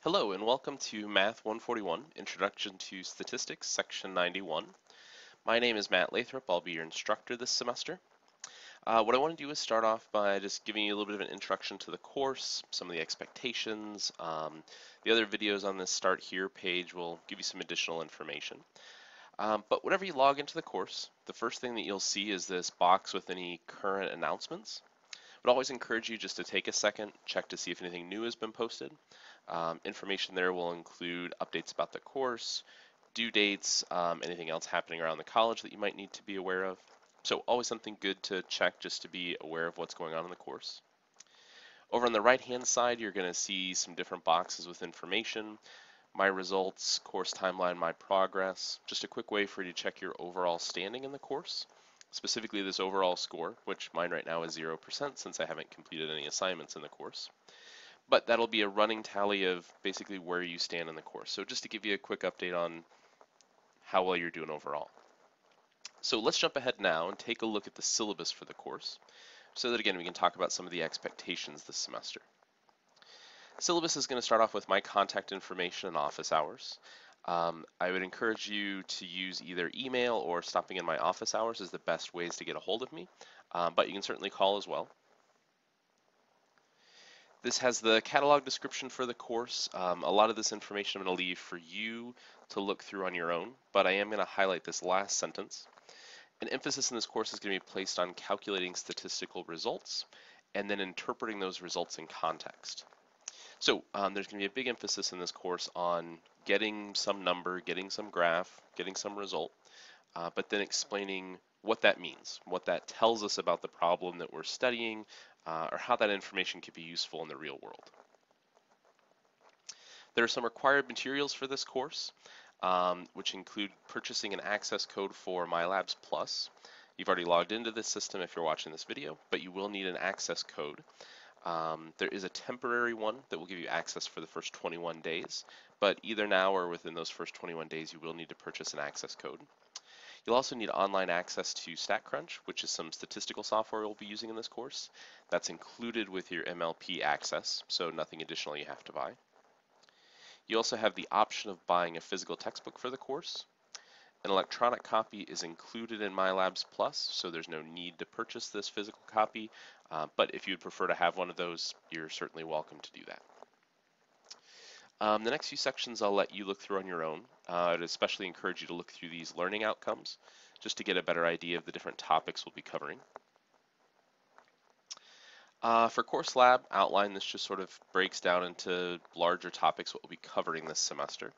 Hello and welcome to Math 141, Introduction to Statistics, Section 91. My name is Matt Lathrop. I'll be your instructor this semester. What I want to do is start off by just giving you a little bit of an introduction to the course, some of the expectations. The other videos on this Start Here page will give you some additional information. But whenever you log into the course, the first thing that you'll see is this box with any current announcements. I'd always encourage you just to take a second, check to see if anything new has been posted. Information there will include updates about the course, due dates, anything else happening around the college that you might need to be aware of. So always something good to check just to be aware of what's going on in the course. Over on the right hand side, you're going to see some different boxes with information, my results, course timeline, my progress, just a quick way for you to check your overall standing in the course. Specifically this overall score, which mine right now is 0% since I haven't completed any assignments in the course. But that'll be a running tally of basically where you stand in the course. So just to give you a quick update on how well you're doing overall. So let's jump ahead now and take a look at the syllabus for the course, so that again we can talk about some of the expectations this semester. Syllabus is going to start off with my contact information and office hours. I would encourage you to use either email or stopping in my office hours as the best ways to get a hold of me, but you can certainly call as well. This has the catalog description for the course. A lot of this information I'm going to leave for you to look through on your own, but I am going to highlight this last sentence. An emphasis in this course is going to be placed on calculating statistical results and then interpreting those results in context. So there's going to be a big emphasis in this course on getting some number, getting some graph, getting some result, but then explaining what that means, what that tells us about the problem that we're studying, or how that information could be useful in the real world. There are some required materials for this course, which include purchasing an access code for MyLabs Plus. You've already logged into this system if you're watching this video, but you will need an access code. There is a temporary one that will give you access for the first 21 days, but either now or within those first 21 days, you will need to purchase an access code. You'll also need online access to StatCrunch, which is some statistical software we'll be using in this course. That's included with your MLP access, so nothing additional you have to buy. You also have the option of buying a physical textbook for the course. An electronic copy is included in MyLabs Plus, so there's no need to purchase this physical copy, but if you'd prefer to have one of those, you're certainly welcome to do that. The next few sections I'll let you look through on your own. I'd especially encourage you to look through these learning outcomes just to get a better idea of the different topics we'll be covering. For Course Lab outline, this just sort of breaks down into larger topics what we'll be covering this semester.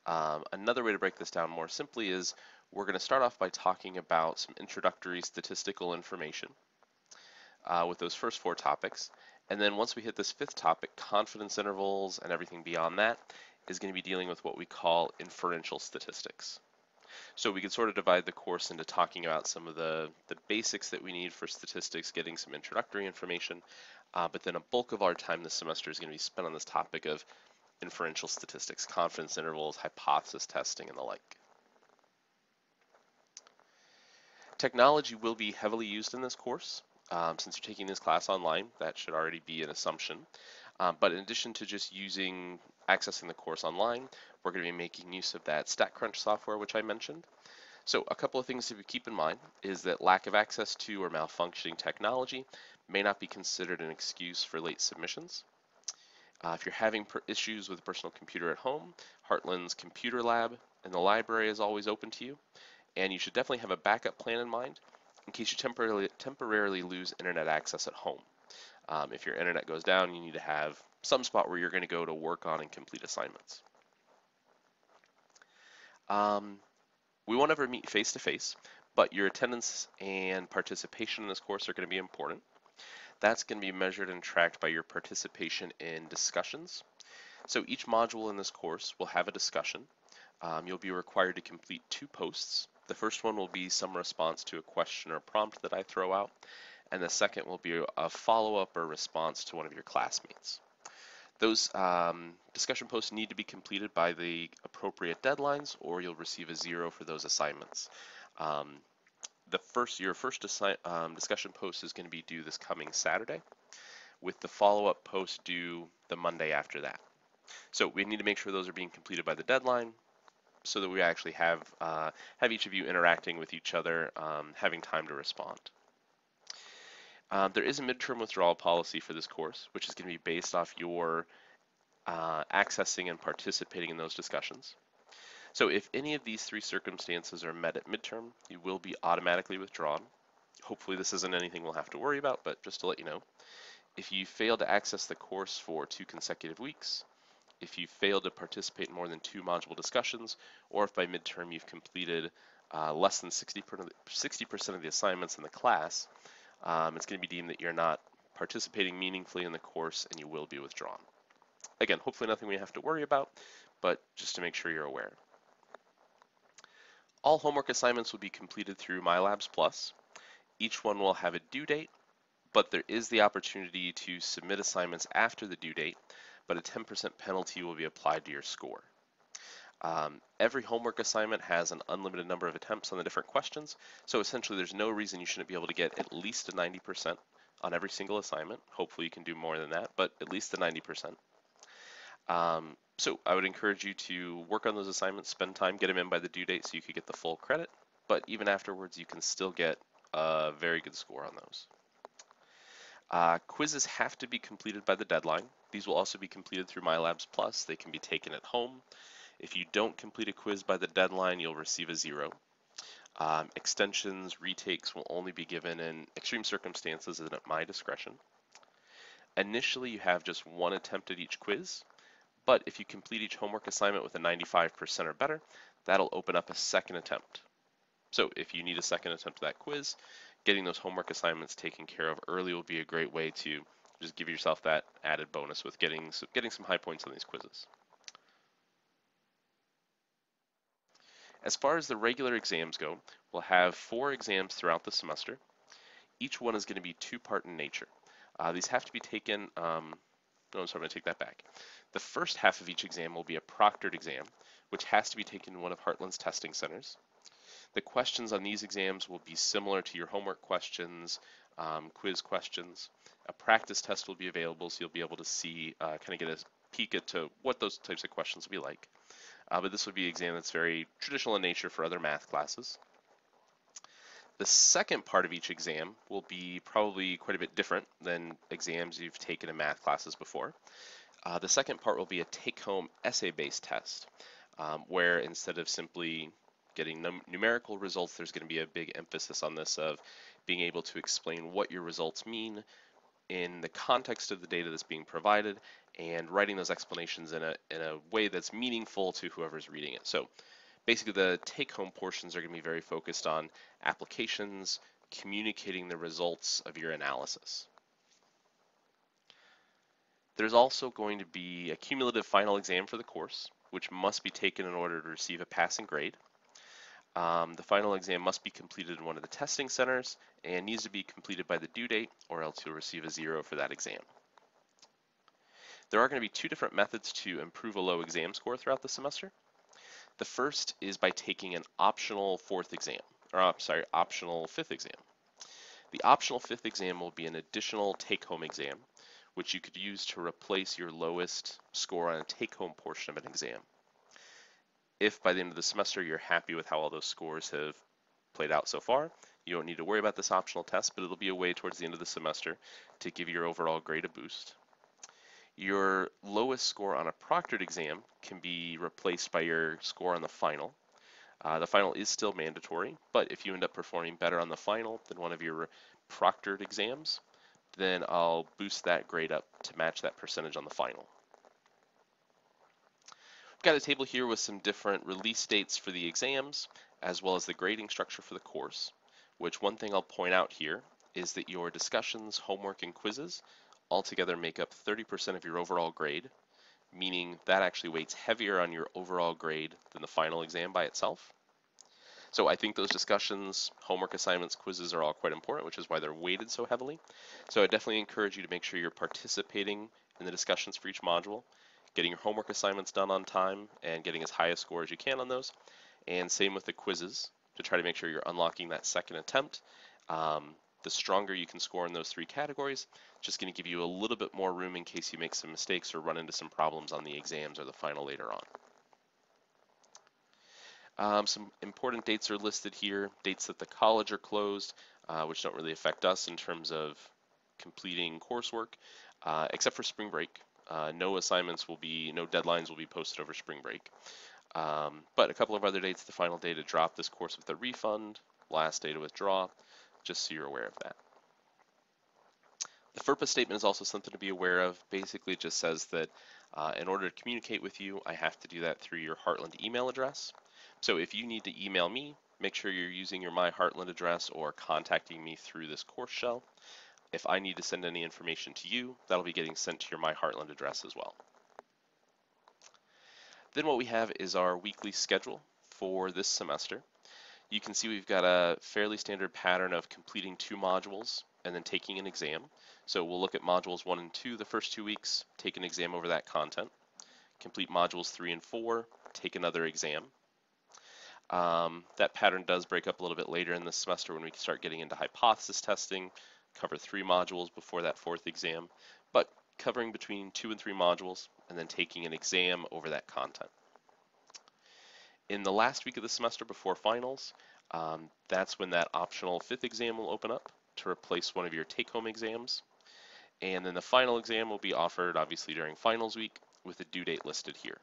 Another way to break this down more simply is we're going to start off by talking about some introductory statistical information with those first four topics. And then once we hit this fifth topic, confidence intervals and everything beyond that is going to be dealing with what we call inferential statistics. So we can sort of divide the course into talking about some of the basics that we need for statistics, getting some introductory information, but then a bulk of our time this semester is going to be spent on this topic of inferential statistics, confidence intervals, hypothesis testing, and the like. Technology will be heavily used in this course. Since you're taking this class online, that should already be an assumption. But in addition to just accessing the course online, we're going to be making use of that StatCrunch software, which I mentioned. So a couple of things to keep in mind is that lack of access to or malfunctioning technology may not be considered an excuse for late submissions. If you're having issues with a personal computer at home, Heartland's computer lab in the library is always open to you, and you should definitely have a backup plan in mind in case you temporarily lose internet access at home. If your internet goes down, you need to have some spot where you're going to go to work on and complete assignments. We won't ever meet face-to-face, but your attendance and participation in this course are going to be important. That's going to be measured and tracked by your participation in discussions. So each module in this course will have a discussion. You'll be required to complete 2 posts. The first one will be some response to a question or prompt that I throw out, and the second will be a follow-up or response to one of your classmates. Those discussion posts need to be completed by the appropriate deadlines, or you'll receive a 0 for those assignments. Your first discussion post is going to be due this coming Saturday, with the follow-up post due the Monday after that. So we need to make sure those are being completed by the deadline so that we actually have each of you interacting with each other, having time to respond. There is a midterm withdrawal policy for this course, which is going to be based off your accessing and participating in those discussions. So if any of these three circumstances are met at midterm, you will be automatically withdrawn. Hopefully this isn't anything we'll have to worry about, but just to let you know. If you fail to access the course for 2 consecutive weeks, if you fail to participate in more than 2 module discussions, or if by midterm you've completed less than 60% of the assignments in the class, it's going to be deemed that you're not participating meaningfully in the course and you will be withdrawn. Again, hopefully nothing we have to worry about, but just to make sure you're aware. All homework assignments will be completed through MyLabs Plus. Each one will have a due date, but there is the opportunity to submit assignments after the due date, but a 10% penalty will be applied to your score. Every homework assignment has an unlimited number of attempts on the different questions, so essentially there's no reason you shouldn't be able to get at least a 90% on every single assignment. Hopefully you can do more than that, but at least the 90%. So I would encourage you to work on those assignments, spend time, get them in by the due date so you could get the full credit, but even afterwards you can still get a very good score on those. Quizzes have to be completed by the deadline. These will also be completed through MyLabs Plus. They can be taken at home. If you don't complete a quiz by the deadline, you'll receive a 0. Extensions, retakes will only be given in extreme circumstances and at my discretion. Initially, you have just 1 attempt at each quiz, but if you complete each homework assignment with a 95% or better, that'll open up a second attempt. So if you need a second attempt at that quiz, getting those homework assignments taken care of early will be a great way to just give yourself that added bonus with getting some high points on these quizzes. As far as the regular exams go, we'll have 4 exams throughout the semester. Each one is going to be 2-part in nature. These have to be taken, no, I'm sorry, I'm going to take that back. The first half of each exam will be a proctored exam, which has to be taken in one of Heartland's testing centers. The questions on these exams will be similar to your homework questions, quiz questions. A practice test will be available, so you'll be able to see, kind of get a peek into what those types of questions will be like. But this would be an exam that's very traditional in nature for other math classes. The second part of each exam will be probably quite a bit different than exams you've taken in math classes before. The second part will be a take-home essay-based test, where instead of simply getting numerical results, there's going to be a big emphasis on this of being able to explain what your results mean in the context of the data that's being provided and writing those explanations in a way that's meaningful to whoever's reading it. So basically the take-home portions are going to be very focused on applications, communicating the results of your analysis. There's also going to be a cumulative final exam for the course, which must be taken in order to receive a passing grade. The final exam must be completed in one of the testing centers and needs to be completed by the due date, or else you'll receive a 0 for that exam. There are going to be 2 different methods to improve a low exam score throughout the semester. The first is by taking an optional optional 5th exam. The optional 5th exam will be an additional take-home exam, which you could use to replace your lowest score on a take-home portion of an exam. If by the end of the semester you're happy with how all those scores have played out so far, you don't need to worry about this optional test, but it'll be a way towards the end of the semester to give your overall grade a boost. Your lowest score on a proctored exam can be replaced by your score on the final. The final is still mandatory, but if you end up performing better on the final than one of your proctored exams, then I'll boost that grade up to match that percentage on the final. We've got a table here with some different release dates for the exams, as well as the grading structure for the course, which one thing I'll point out here is that your discussions, homework, and quizzes altogether make up 30% of your overall grade, meaning that actually weights heavier on your overall grade than the final exam by itself. So I think those discussions, homework assignments, quizzes are all quite important, which is why they're weighted so heavily. So I definitely encourage you to make sure you're participating in the discussions for each module, getting your homework assignments done on time, and getting as high a score as you can on those. And same with the quizzes, to try to make sure you're unlocking that second attempt The stronger you can score in those 3 categories, just going to give you a little bit more room in case you make some mistakes or run into some problems on the exams or the final later on. Some important dates are listed here, dates that the college are closed, which don't really affect us in terms of completing coursework, except for spring break. No deadlines will be posted over spring break. But a couple of other dates: the final day to drop this course with a refund, last day to withdraw, just so you're aware of that. The FERPA statement is also something to be aware of. Basically, it just says that in order to communicate with you, I have to do that through your Heartland email address. So if you need to email me, make sure you're using your My Heartland address or contacting me through this course shell. If I need to send any information to you, that'll be getting sent to your My Heartland address as well. Then what we have is our weekly schedule for this semester. You can see we've got a fairly standard pattern of completing 2 modules and then taking an exam. So we'll look at modules 1 and 2 the first 2 weeks, take an exam over that content. Complete modules 3 and 4, take another exam. That pattern does break up a little bit later in the semester when we start getting into hypothesis testing, cover 3 modules before that 4th exam, but covering between 2 and 3 modules and then taking an exam over that content. In the last week of the semester before finals, that's when that optional 5th exam will open up to replace one of your take-home exams. And then the final exam will be offered obviously during finals week with a due date listed here.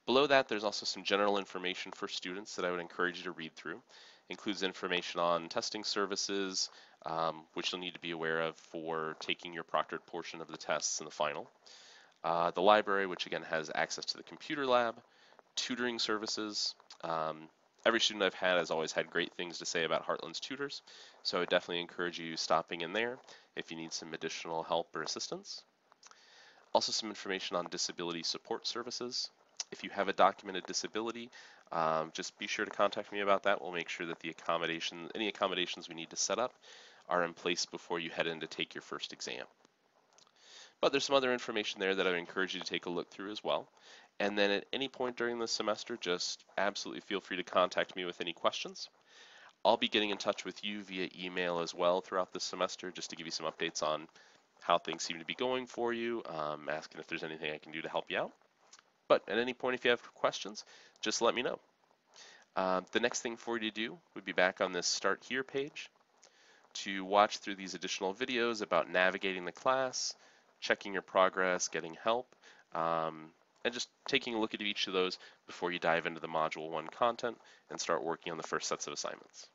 Below that, there's also some general information for students that I would encourage you to read through. Includes information on testing services, which you'll need to be aware of for taking your proctored portion of the tests in the final. The library, which again has access to the computer lab, tutoring services. Every student I've had has always had great things to say about Heartland's tutors, so I would definitely encourage you stopping in there if you need some additional help or assistance. Also some information on disability support services. If you have a documented disability, just be sure to contact me about that. We'll make sure that any accommodations we need to set up are in place before you head in to take your first exam. But there's some other information there that I would encourage you to take a look through as well. And then at any point during the semester, just absolutely feel free to contact me with any questions. I'll be getting in touch with you via email as well throughout the semester, just to give you some updates on how things seem to be going for you, asking if there's anything I can do to help you out. But at any point, if you have questions, just let me know. The next thing for you to do would be back on this Start Here page to watch through these additional videos about navigating the class, checking your progress, getting help, and just taking a look at each of those before you dive into the Module 1 content and start working on the first sets of assignments.